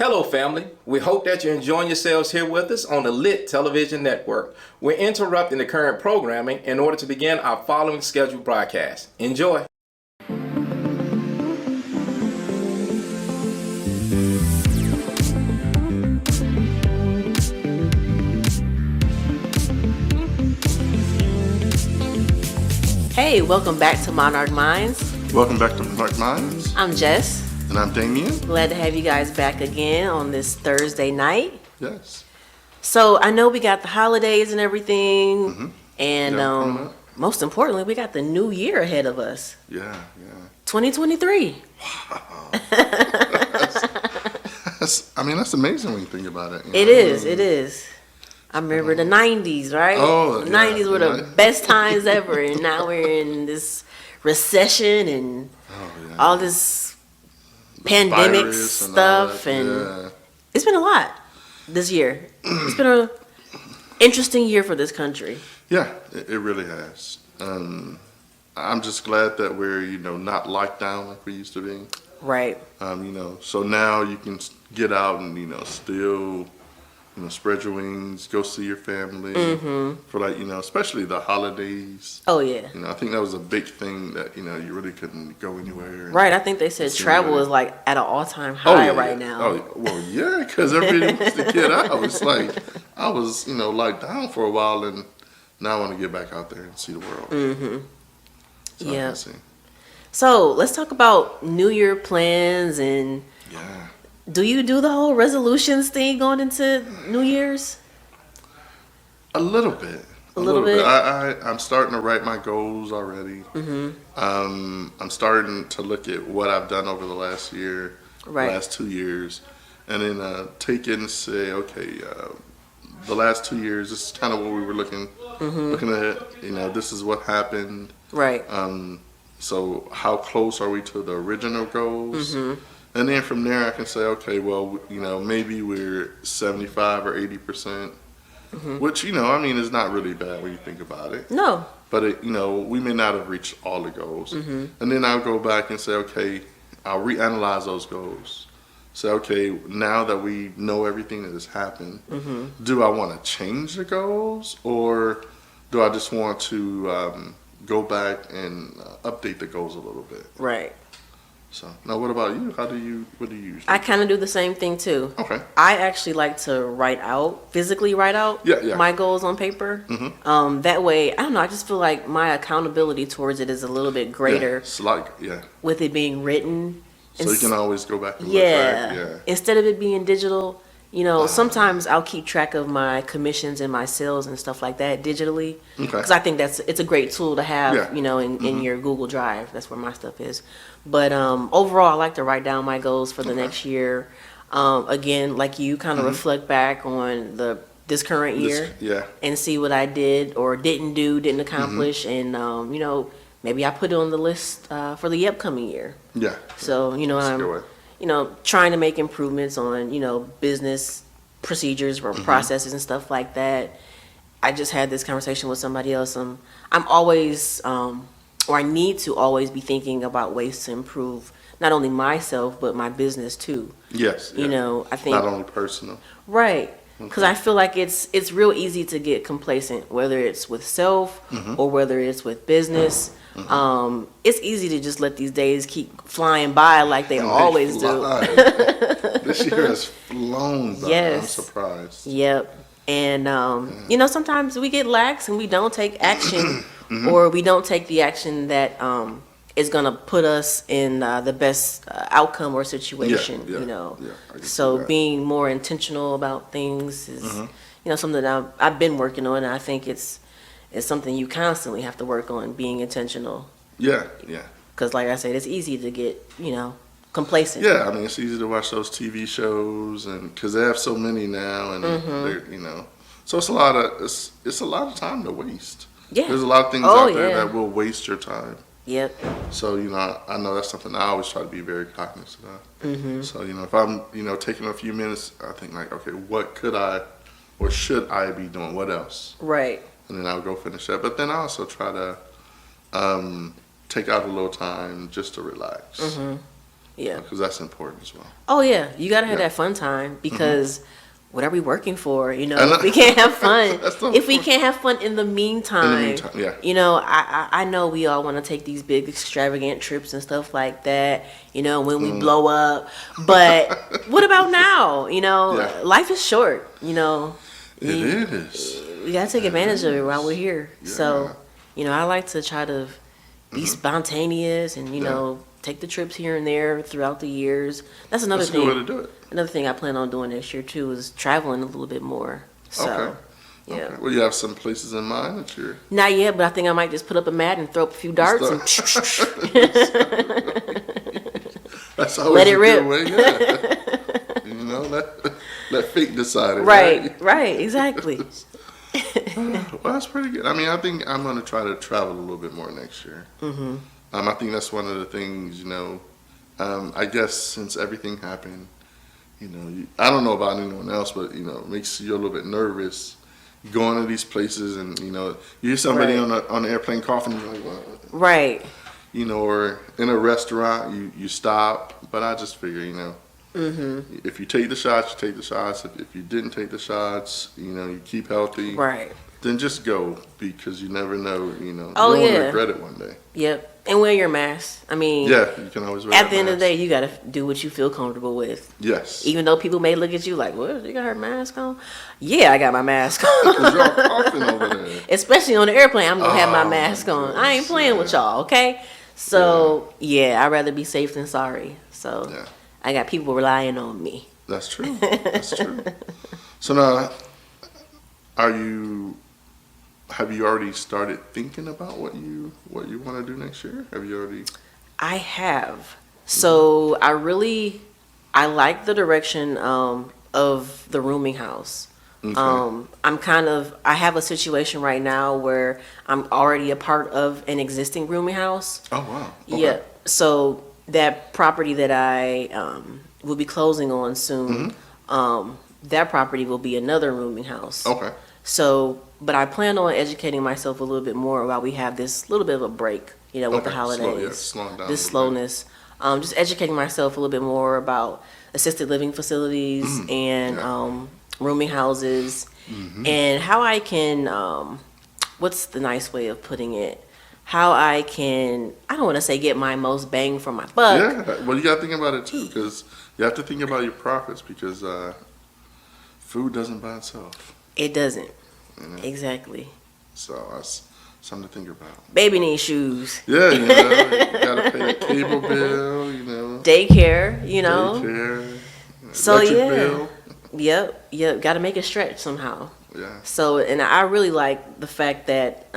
Hello, family. We hope that you're enjoying yourselves here with us on the Lit Television Network. We're interrupting the current programming in order to begin our following scheduled broadcast. Enjoy. Hey, welcome back to Monarch Mindz. Welcome back to Monarch Mindz. I'm Jess. And I'm Damien. Glad to have you guys back again on this Thursday night. Yes. So I know we got the holidays and everything, and most importantly, we got the new year ahead of us. Yeah. 2023. Wow. That's amazing when you think about it. It is. I remember the 90s, right? Oh, the 90s were the best times ever, and now we're in this recession and all this pandemic stuff, and it's been a lot this year. It's been an interesting year for this country. Yeah, it really has. I'm just glad that we're not locked down like we used to be. Right. So now you can get out and still spread your wings, go see your family for especially the holidays. Oh yeah. I think that was a big thing that you really couldn't go anywhere. Right. I think they said travel is like at an all-time high right now. Oh well, yeah, because everybody wants to get out. It's like I was locked down for a while, and now I want to get back out there and see the world. Yeah. So let's talk about New Year plans and. Yeah. Do you do the whole resolutions thing going into New Year's? A little bit. A little bit. I'm starting to write my goals already. I'm starting to look at what I've done over the last year, last 2 years, and then take it and say, okay, the last 2 years, this is kind of what we were looking at. This is what happened. Right. So how close are we to the original goals? And then from there, I can say, okay, well, maybe we're 75 or 80%, which, is not really bad when you think about it. No. But, we may not have reached all the goals. And then I'll go back and say, okay, I'll reanalyze those goals. Say, okay, now that we know everything that has happened, do I want to change the goals, or do I just want to go back and update the goals a little bit? Right. So now, what about you? What do you usually? I kind of do the same thing too. Okay. I actually like to physically write out my goals on paper. That way, I don't know. I just feel like my accountability towards it is a little bit greater. With it being written. So you can always go back and look back. Yeah. Instead of it being digital, sometimes I'll keep track of my commissions and my sales and stuff like that digitally. Okay. Because I think it's a great tool to have, in your Google Drive. That's where my stuff is. But overall, I like to write down my goals for the next year. Again, like you, kind of reflect back on this current year and see what I did or didn't accomplish, and maybe I put it on the list for the upcoming year. Yeah. So I'm trying to make improvements on business procedures or processes and stuff like that. I just had this conversation with somebody else. I'm always or I need to always be thinking about ways to improve not only myself but my business too. Yes. I think not only personal. Right. Because I feel like it's real easy to get complacent, whether it's with self or whether it's with business. It's easy to just let these days keep flying by like they always do. This year has flown by. Yes. I'm surprised. Yep. And sometimes we get lax and we don't take action, or we don't take the action that is going to put us in the best outcome or situation. So being more intentional about things is something that I've been working on, and I think it's something you constantly have to work on, being intentional. Yeah. Because like I said, it's easy to get complacent. Yeah, it's easy to watch those TV shows, and because they have so many now, and they're, so it's a lot of time to waste. Yeah, there's a lot of things out there that will waste your time. Yep. So I know that's something I always try to be very cognizant of. So if I'm taking a few minutes, I think like, okay, what could I or should I be doing? What else? Right. And then I'll go finish that. But then I also try to take out a little time just to relax. Yeah. Because that's important as well. Oh yeah, you gotta have that fun time because what are we working for? You know, if we can't have fun, if we can't have fun in the meantime, yeah. You know, I know we all want to take these big extravagant trips and stuff like that. You know, when we blow up, but what about now? You know, life is short. You know, it is. We gotta take advantage of it while we're here. Yeah. So, you know, I like to try to be spontaneous and you know. Take the trips here and there throughout the years. That's another thing. That's a good way to do it. Another thing I plan on doing next year too is traveling a little bit more. So, yeah. Okay. Well, you have some places in mind that you're. Not yet, but I think I might just put up a mat and throw up a few darts and. That's always let it rip. Good way, yeah. You know, let fate decide it. Right, exactly. Well, that's pretty good. I mean, I think I'm going to try to travel a little bit more next year. Mm-hmm. I think that's one of the things, you know, I guess since everything happened, you know, I don't know about anyone else, but, you know, it makes you a little bit nervous going to these places and, you know, you hear somebody on the airplane coughing, you're like, what? Right. You know, or in a restaurant, you stop. But I just figure, you know, if you take the shots, you take the shots. If you didn't take the shots, you know, you keep healthy. Right. Then just go because you never know, you know. Oh, you don't regret it one day. Yep. And wear your mask. I mean, yeah, you can always wear at the end of the day, you got to do what you feel comfortable with. Yes. Even though people may look at you like, what? You got her mask on? Yeah, I got my mask on. Because y'all coughing over there. Especially on the airplane, I'm going to have my mask on. I ain't playing with y'all, okay? So, I'd rather be safe than sorry. So, I got people relying on me. That's true. That's true. So now, have you already started thinking about what you want to do next year? Have you already? I have. So I like the direction of the rooming house. Okay. I have a situation right now where I'm already a part of an existing rooming house. Oh wow. Okay. Yeah. So that property that I will be closing on soon, that property will be another rooming house. Okay. So, but I plan on educating myself a little bit more while we have this little bit of a break, you know, with the holidays, this slowness. Just educating myself a little bit more about assisted living facilities and rooming houses and how I can, what's the nice way of putting it? How I can, I don't want to say get my most bang for my buck. Yeah, well, you got to think about it too, because you have to think about your profits because food doesn't buy itself. It doesn't. You know? Exactly. So that's something to think about. Baby needs shoes. Yeah, you know, you gotta pay a cable bill, you know. Daycare, you know. Daycare. So bill. Yep. Got to make it stretch somehow. Yeah. So, and I really like the fact that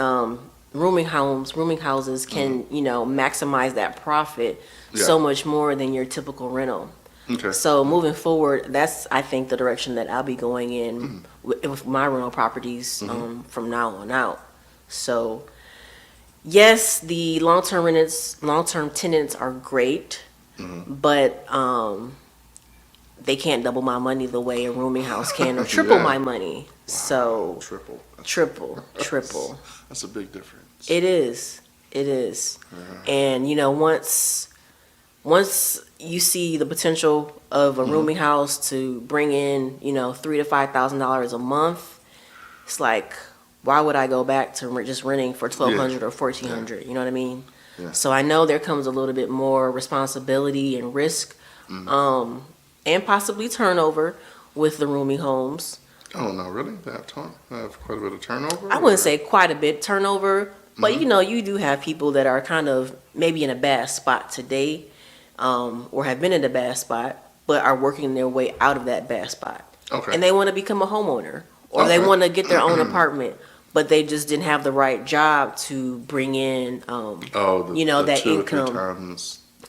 rooming houses can you know maximize that profit so much more than your typical rental. Okay. So moving forward, that's I think the direction that I'll be going in with my rental properties from now on out. So yes, the long-term tenants are great, but they can't double my money the way a rooming house can or triple my money. Wow. So triple. That's a big difference. It is. And you know, once you see the potential of a rooming house to bring in, you know, $3,000 to $5,000 a month, it's like, why would I go back to just renting for $1,200 or $1,400? You know what I mean? Yeah. So I know there comes a little bit more responsibility and risk, and possibly turnover with the rooming homes. Oh no, really? They have quite a bit of turnover? I wouldn't say quite a bit turnover, but you know, you do have people that are kind of maybe in a bad spot today. Or have been in a bad spot, but are working their way out of that bad spot. Okay. And they want to become a homeowner, or they want to get their own apartment, but they just didn't have the right job to bring in, that income.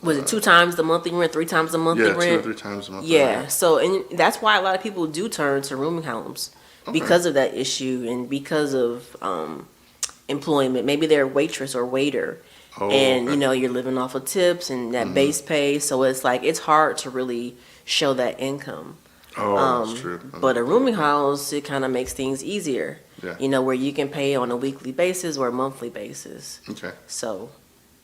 Was it 2 times the monthly rent, 3 times the monthly rent? 2 or 3 times the monthly rent. rent. So, and that's why a lot of people do turn to rooming homes because of that issue and because of employment. Maybe they're a waitress or waiter. You know, you're living off of tips and that base pay, so it's like it's hard to really show that income. That's true. But a rooming house, it kind of makes things easier. Yeah. You know, where you can pay on a weekly basis or a monthly basis. Okay. So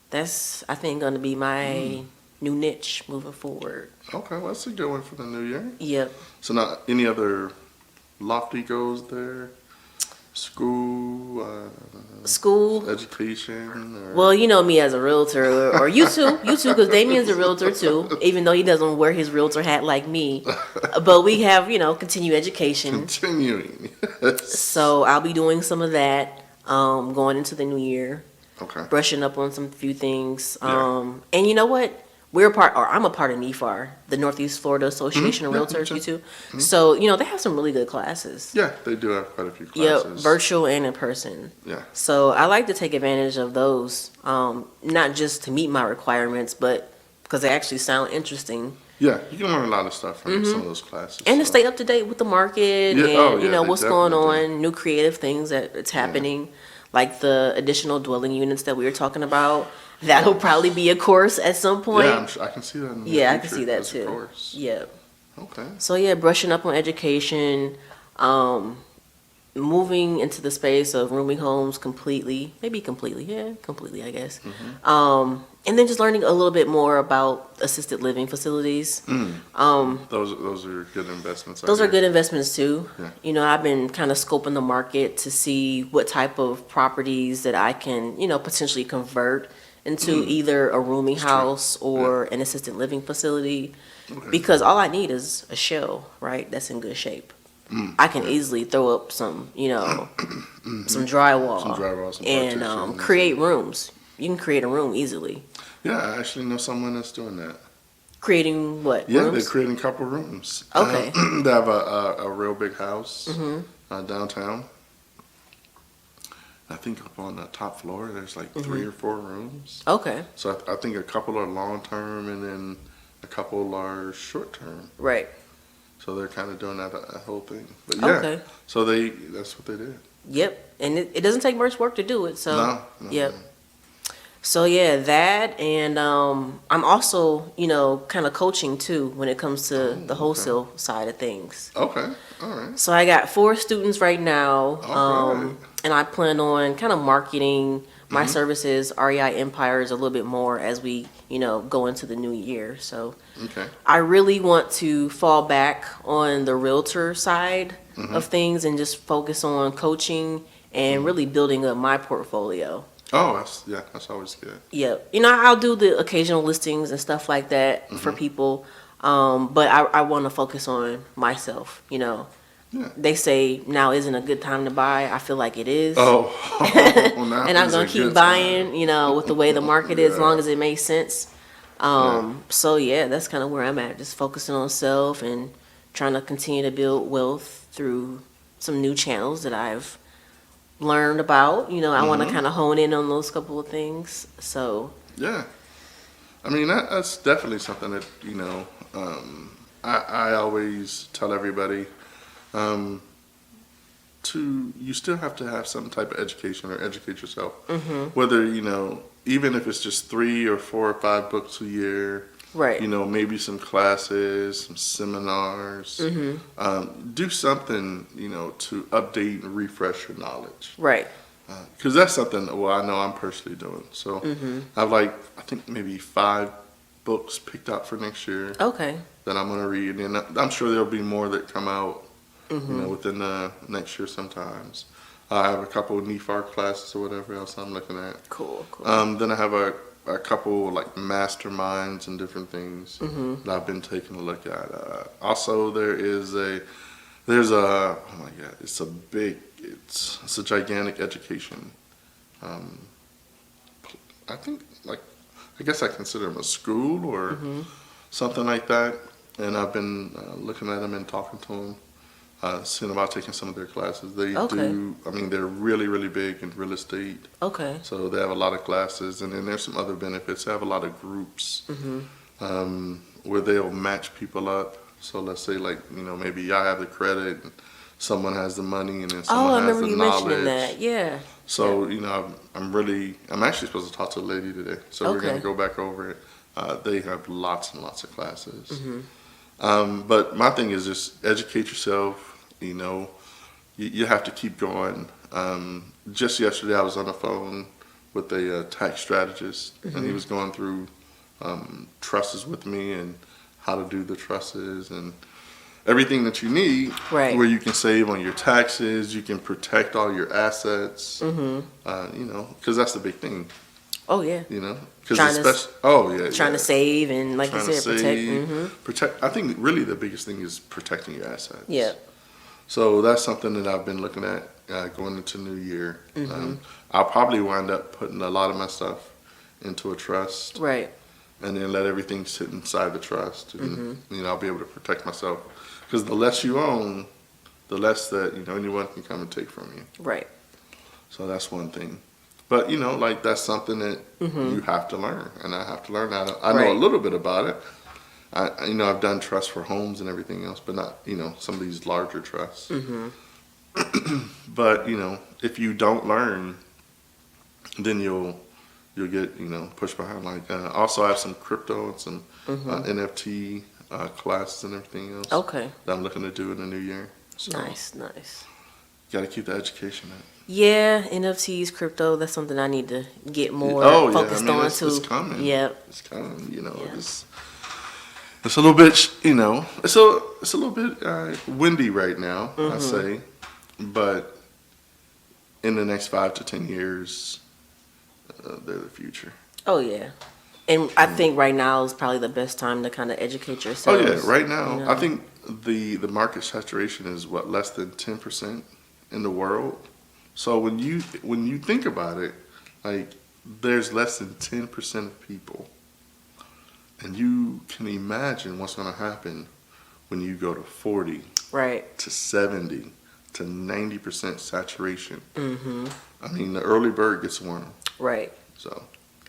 that's, I think, going to be my new niche moving forward. Okay, well, that's a good one for the new year. Yep. So now, any other lofty goals there? School, education. Or... Well, you know me as a realtor, or you too, because Damien's a realtor too, even though he doesn't wear his realtor hat like me. But we have, continued education. Continuing. So I'll be doing some of that going into the new year. Okay. Brushing up on some few things. Yeah. And you know what? I'm a part of NEFAR, the Northeast Florida Association of Realtors, you too. Mm-hmm. So, they have some really good classes. Yeah, they do have quite a few classes. Yeah, virtual and in person. Yeah. So I like to take advantage of those, not just to meet my requirements, but because they actually sound interesting. Yeah, you can learn a lot of stuff from some of those classes. And to stay up to date with the market and, what's going on, new creative things that's happening, like the additional dwelling units that we were talking about. That'll probably be a course at some point. Yeah, I can see that in the future I can see that too. Course. Yeah. Okay. So brushing up on education, moving into the space of rooming homes completely, I guess. Mm-hmm. And then just learning a little bit more about assisted living facilities. Those are good investments. Those are good investments too. Yeah. I've been kind of scoping the market to see what type of properties that I can, potentially convert into either a rooming house or an assisted living facility, because all I need is a shell, right? That's in good shape. I can easily throw up some, some drywall, and create rooms. You can create a room easily. Yeah, I actually know someone that's doing that. Creating what? Yeah, rooms? they're creating a couple rooms. Okay. They have a real big house downtown. I think up on the top floor, there's like 3 or 4 rooms. Okay. So I think a couple are long term, and then a couple are short term. Right. So they're kind of doing that whole thing. But yeah, so that's what they did. Yep, and it doesn't take much work to do it. So no. Yep. So that, and I'm also kind of coaching too when it comes to the wholesale side of things. Okay. All right. So I got 4 students right now. Right. And I plan on kind of marketing my services, REI Empires, a little bit more as we, go into the new year. So I really want to fall back on the realtor side of things and just focus on coaching and really building up my portfolio. Oh, that's always good. Yep. I'll do the occasional listings and stuff like that for people. But I want to focus on myself, Yeah. They say now isn't a good time to buy. I feel like it is. Oh, and I'm going to keep buying, with the way the market is, as long as it makes sense. So, that's kind of where I'm at, just focusing on self and trying to continue to build wealth through some new channels that I've learned about. I want to kind of hone in on those couple of things. So, yeah. I mean, that's definitely something that, I always tell everybody, you still have to have some type of education or educate yourself. Whether, even if it's just 3 or 4 or 5 books a year, right? Maybe some classes, some seminars, do something, to update and refresh your knowledge. Right. Because that's something, I know I'm personally doing. So I've I think maybe 5 books picked out for next year. Okay. That I'm going to read. And I'm sure there'll be more that come out within the next year sometimes. I have a couple of NEFAR classes or whatever else I'm looking at. Cool. Then I have a couple masterminds and different things that I've been taking a look at. Also, there's a oh my God, it's a gigantic education. I think I guess I consider them a school or something like that. And I've been looking at them and talking to them. Seeing about taking some of their classes. They do, they're really, really big in real estate. Okay. So they have a lot of classes, and then there's some other benefits. They have a lot of groups where they'll match people up. So let's say maybe I have the credit, and someone has the money, and then someone has the knowledge. Oh, I remember you mentioning that, yeah. So, I'm actually supposed to talk to a lady today. So we're going to go back over it. They have lots and lots of classes. But my thing is just educate yourself. You have to keep going. Just yesterday, I was on the phone with a tax strategist, and he was going through trusses with me and how to do the trusses and everything that you need, right, where you can save on your taxes, you can protect all your assets, because that's the big thing. Oh yeah. Because trying to save and, like you said, protect. I think really the biggest thing is protecting your assets. Yeah. So that's something that I've been looking at going into New Year. I'll probably wind up putting a lot of my stuff into a trust, right, and then let everything sit inside the trust, and I'll be able to protect myself. Because the less you own, the less that anyone can come and take from you. Right. So that's one thing. But that's something that you have to learn, and I have to learn how to. I know a little bit about it. I've done trusts for homes and everything else, but not some of these larger trusts. But if you don't learn, then you'll get pushed behind. Like also I have some crypto and some NFT classes and everything else. Okay. That I'm looking to do in the new year. So nice. Got to keep the education up. Yeah, NFTs, crypto. That's something I need to get more focused on too. It's coming. Yep. It's coming. It's a little bit. It's a little bit windy right now. I say, but in the next 5 to 10 years, they're the future. Oh yeah. And I think right now is probably the best time to kind of educate yourself. Oh yeah, right now I think the market saturation is less than 10% in the world. So when you think about it, like there's less than 10% of people, and you can imagine what's going to happen when you go to 40, right, to 70, to 90% saturation. I mean, the early bird gets worm. Right. So.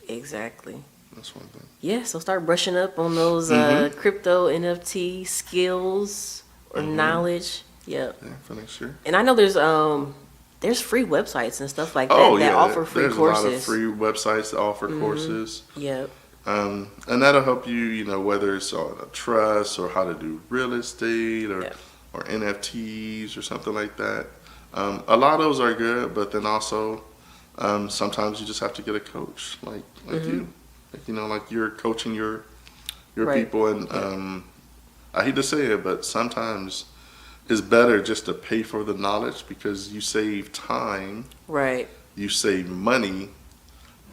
Exactly. That's one thing. Yeah, so start brushing up on those crypto NFT skills or knowledge. Yep. Yeah, for next year. And I know there's free websites and stuff like that that offer free courses. There's a lot of free websites that offer courses. Yep. And that'll help you, whether it's on a trust or how to do real estate or NFTs or something like that. A lot of those are good, but then also sometimes you just have to get a coach like you. Like you're coaching your people, and I hate to say it, but sometimes it's better just to pay for the knowledge because you save time, right? You save money,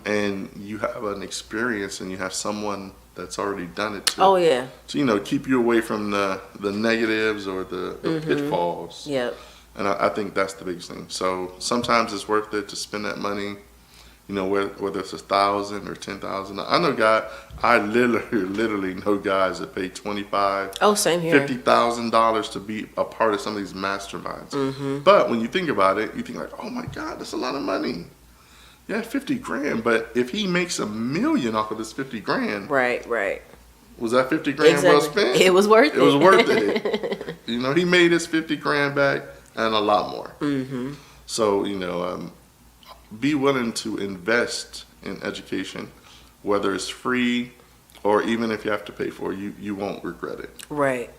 and you have an experience, and you have someone that's already done it too. Oh yeah. So keep you away from the negatives or the pitfalls. Yep. And I think that's the biggest thing. So sometimes it's worth it to spend that money. Whether it's $1,000 or $10,000. I know I literally know guys that pay $25,000, oh, same here, $50,000 to be a part of some of these masterminds. But when you think about it, you think like, oh my God, that's a lot of money. Yeah, $50,000. But if he makes $1 million off of this $50,000, right. Was that $50,000 well spent? It was worth it. It was worth it. He made his $50,000 back and a lot more. So be willing to invest in education, whether it's free or even if you have to pay for it, you won't regret it. Right.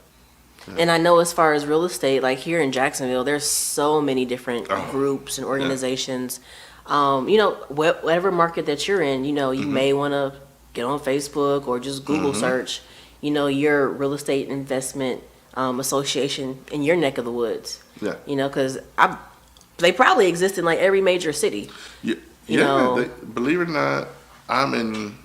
Yeah. And I know as far as real estate, like here in Jacksonville, there's so many different groups and organizations. Whatever market that you're in, you may want to get on Facebook or just Google search, your real estate investment association in your neck of the woods. Yeah. Because they probably exist in like every major city. Yeah. Believe it or not, I'm in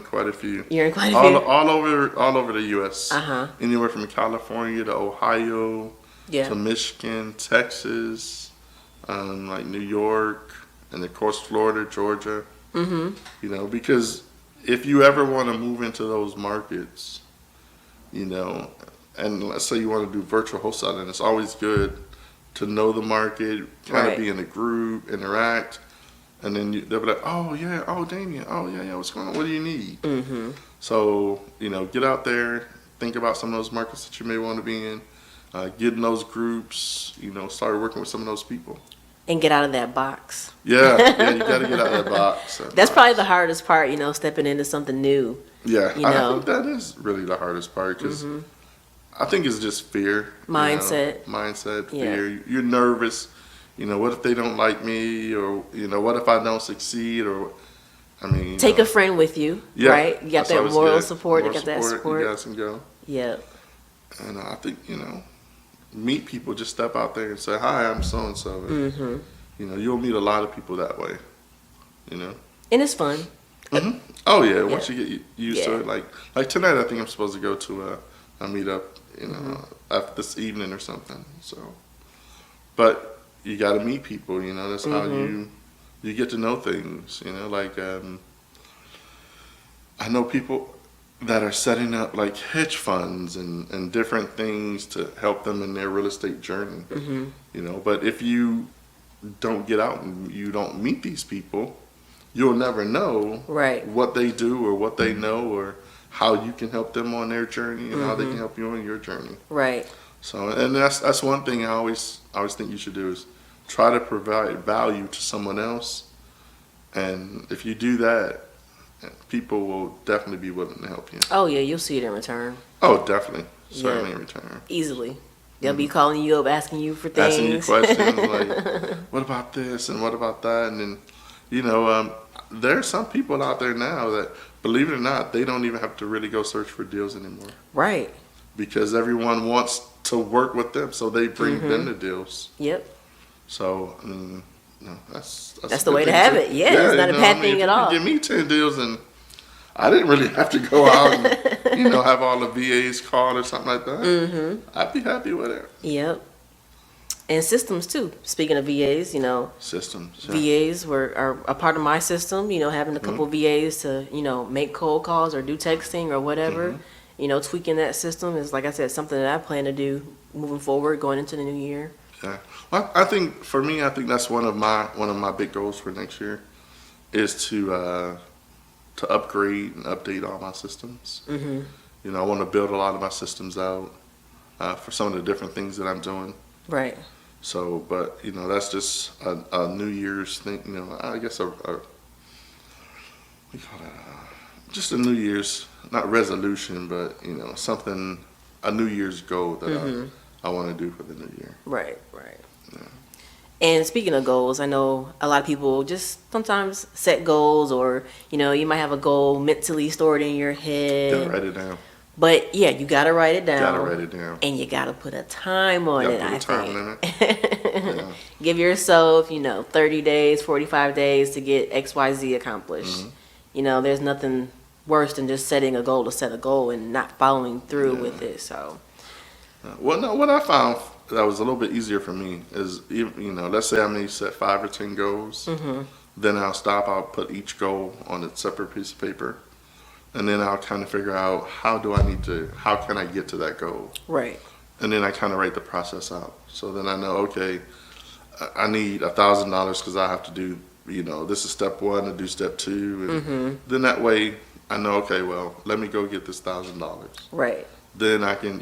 quite a few. You're in quite a few. All over the U.S. Anywhere from California to Ohio, to Michigan, Texas, like New York, and of course Florida, Georgia. Because if you ever want to move into those markets, and let's say you want to do virtual wholesaling, it's always good to know the market, kind of be in a group, interact, and then they'll be like, oh yeah, oh Damien, oh yeah, what's going on? What do you need? So get out there, think about some of those markets that you may want to be in, get in those groups, start working with some of those people. And get out of that box. Yeah, you got to get out of that box. That's probably the hardest part, stepping into something new. Yeah, I think that is really the hardest part because I think it's just fear. Mindset. Fear. Yeah. You're nervous. What if they don't like me? Or, what if I don't succeed? Or, I mean, take a friend with you, right? You got that moral support. You got that support. You guys can go. Yep. And I think, meet people. Just step out there and say, "Hi, I'm so and so." You'll meet a lot of people that way. And it's fun. Mm-hmm. Oh yeah, once you get used to it, like tonight, I think I'm supposed to go to a meetup, after this evening or something. So, but you got to meet people. That's how you get to know things. I know people that are setting up like hedge funds and different things to help them in their real estate journey. But if you don't get out and you don't meet these people, you'll never know what they do or what they know or how you can help them on their journey and how they can help you on your journey. Right. So, and that's one thing I always think you should do is try to provide value to someone else. And if you do that, people will definitely be willing to help you. Oh yeah, you'll see it in return. Oh, definitely. Certainly in return. Easily. They'll be calling you up, asking you for things. Asking you questions like, what about this and what about that? And then, there are some people out there now that, believe it or not, they don't even have to really go search for deals anymore. Right. Because everyone wants to work with them, so they bring them the deals. Yep. So, that's the way to have it. Yeah, it's not a bad thing at all. Give me 10 deals, and I didn't really have to go out and have all the VAs called or something like that. I'd be happy with it. Yep. And systems too. Speaking of VAs, systems. Yeah. VAs are a part of my system. Having a couple VAs to make cold calls or do texting or whatever. Tweaking that system is, like I said, something that I plan to do moving forward, going into the new year. Yeah. Well, I think for me, that's one of my big goals for next year is to upgrade and update all my systems. I want to build a lot of my systems out for some of the different things that I'm doing. Right. So, but that's just a New Year's thing. I guess we call that just a New Year's, not resolution, but something, a New Year's goal that I want to do for the new year. Right. Right. Yeah. And speaking of goals, I know a lot of people just sometimes set goals, or you might have a goal mentally stored in your head. Yeah, write it down. But yeah, you gotta write it down. Gotta write it down. And you gotta put a time on it. I think. Give yourself, 30 days, 45 days to get XYZ accomplished. There's nothing worse than just setting a goal to set a goal and not following through with it. So. Well, no, what I found that was a little bit easier for me is, let's say I may set 5 or 10 goals. Then I'll stop. I'll put each goal on a separate piece of paper. And then I'll kind of figure out how can I get to that goal? Right. And then I kind of write the process out. So then I know, okay, I need $1,000 because I have to do, this is step 1 to do step 2. And then that way I know, okay, well, let me go get this $1,000. Right. Then I can,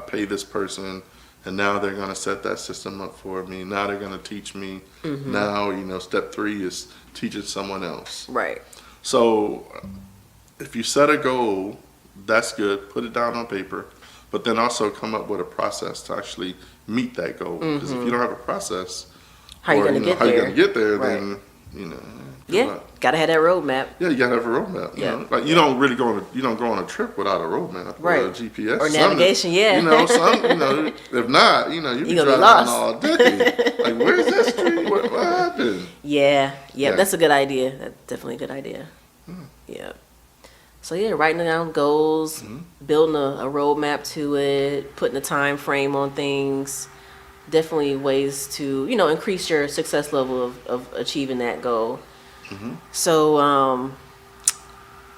pay this person, and now they're going to set that system up for me. Now they're going to teach me. Now, step 3 is teaching someone else. Right. So if you set a goal, that's good. Put it down on paper, but then also come up with a process to actually meet that goal. Because if you don't have a process, how are you going to get there? Right. Then, gotta have that roadmap. Yeah, you gotta have a roadmap. Yeah, like you don't really go on a trip without a roadmap, right? Or a GPS or navigation. Yeah, if not, you be driving around all day. Like, where's that street? What happened? Yeah, that's a good idea. That's definitely a good idea. Yeah. So yeah, writing down goals, building a roadmap to it, putting a time frame on things. Definitely ways to increase your success level of achieving that goal. So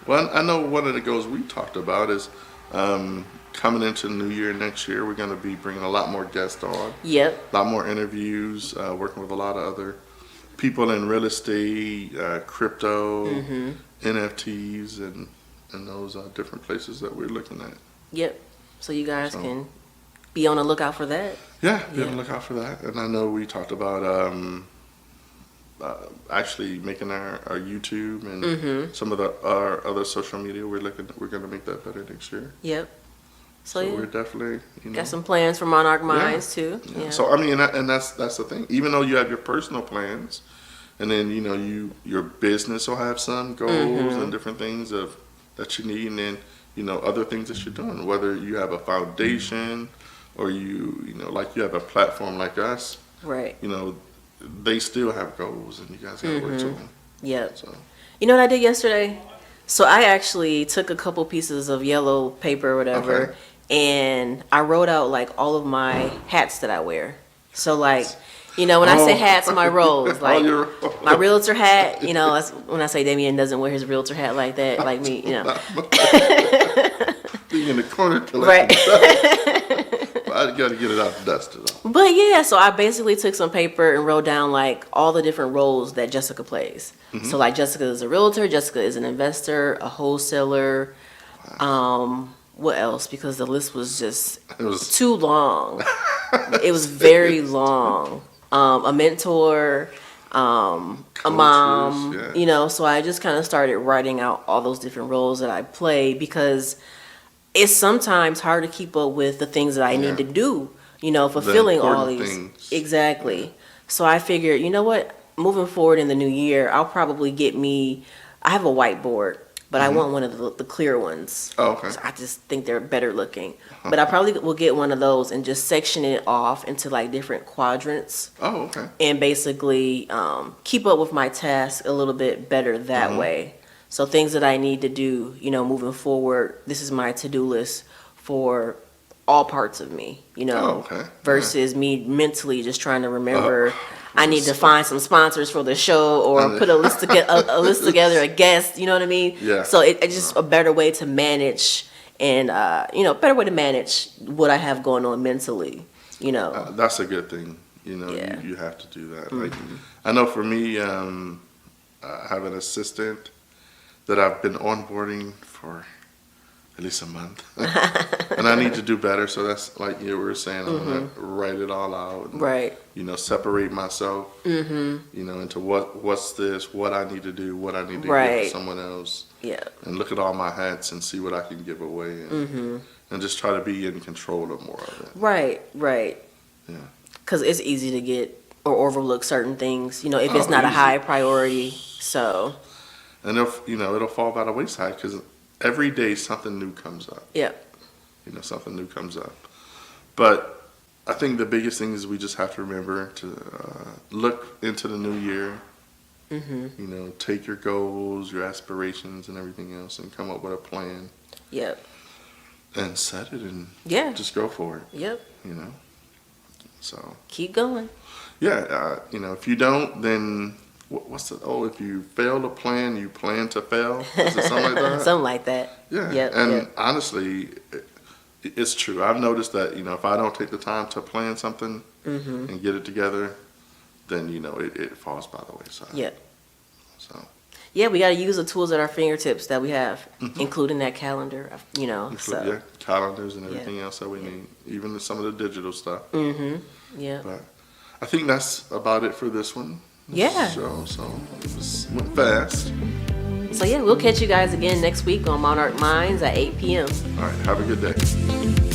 well, I know one of the goals we talked about is coming into the new year next year, we're going to be bringing a lot more guests on. Yep. A lot more interviews, working with a lot of other people in real estate, crypto, NFTs, and those different places that we're looking at. Yep. So you guys can be on the lookout for that. Yeah, be on the lookout for that. And I know we talked about actually making our YouTube and some of our other social media. We're going to make that better next year. Yep. So we're definitely got some plans for Monarch Mindz too. Yeah. So I mean, and that's the thing. Even though you have your personal plans, And then, you know, your business will have some goals and different things that you need. And then, you know, other things that you're doing, whether you have a foundation or you know, like you have a platform like us. Right. You know, they still have goals and you guys got to work to them. Yep. So. You know what I did yesterday? So I actually took a couple pieces of yellow paper or whatever, and I wrote out like all of my hats that I wear. So like, you know, when I say hats, my roles, like my realtor hat, you know, that's when I say Damien doesn't wear his realtor hat like that, like me, you know. Being in the corner right. I got to get it out the dust. But yeah, so I basically took some paper and wrote down like all the different roles that Jessica plays. So like Jessica is a realtor, Jessica is an investor, a wholesaler. What else? Because the list was just too long. It was very long. A mentor, a mom, you know. So I just kind of started writing out all those different roles that I play because it's sometimes hard to keep up with the things that I need to do, you know, fulfilling all these. Things. Exactly. Yeah. So I figured, you know what, moving forward in the new year, I'll probably I have a whiteboard, but I want one of the clear ones. Oh, okay. So I just think they're better looking. But I probably will get one of those and just section it off into like different quadrants. Oh, okay. And basically keep up with my task a little bit better that way. So things that I need to do, you know, moving forward, this is my to-do list for all parts of me, you know, versus me mentally just trying to remember I need to find some sponsors for the show or put a list together, a guest, you know what I mean? Yeah. So it's just a better way to manage and, you know, better way to manage what I have going on mentally, you know. That's a good thing. You know, you have to do that. Like, I know for me, I have an assistant that I've been onboarding for at least a month. And I need to do better. So that's like you were saying, I'm going to write it all out. And, you know, separate myself, you know, into what's this, what I need to do, what I need to give to someone else. Yeah. And look at all my hats and see what I can give away. And, and just try to be in control of more of it. Right. Yeah. Because it's easy to get or overlook certain things, you know, if it's not a high priority. So. And if, you know, it'll fall by the wayside because every day something new comes up. Yeah. You know, something new comes up. But I think the biggest thing is we just have to remember to look into the new year. You know, take your goals, your aspirations, and everything else, and come up with a plan. Yep. And set it and just go for it. Yep. You know, so keep going. Yeah. You know, if you don't, then. What's the if you fail to plan, you plan to fail? Is it something like that? Something like that. Yeah. Yep, and honestly, it's true. I've noticed that, you know, if I don't take the time to plan something and get it together, then, you know, it falls by the wayside. Yeah. So. Yeah, we got to use the tools at our fingertips that we have, including that calendar, you know. Yeah, calendars and everything else that we need, even some of the digital stuff. Yeah. But I think that's about it for this one. Yeah. So it went fast. So yeah, we'll catch you guys again next week on Monarch Mindz at 8 p.m. All right. Have a good day.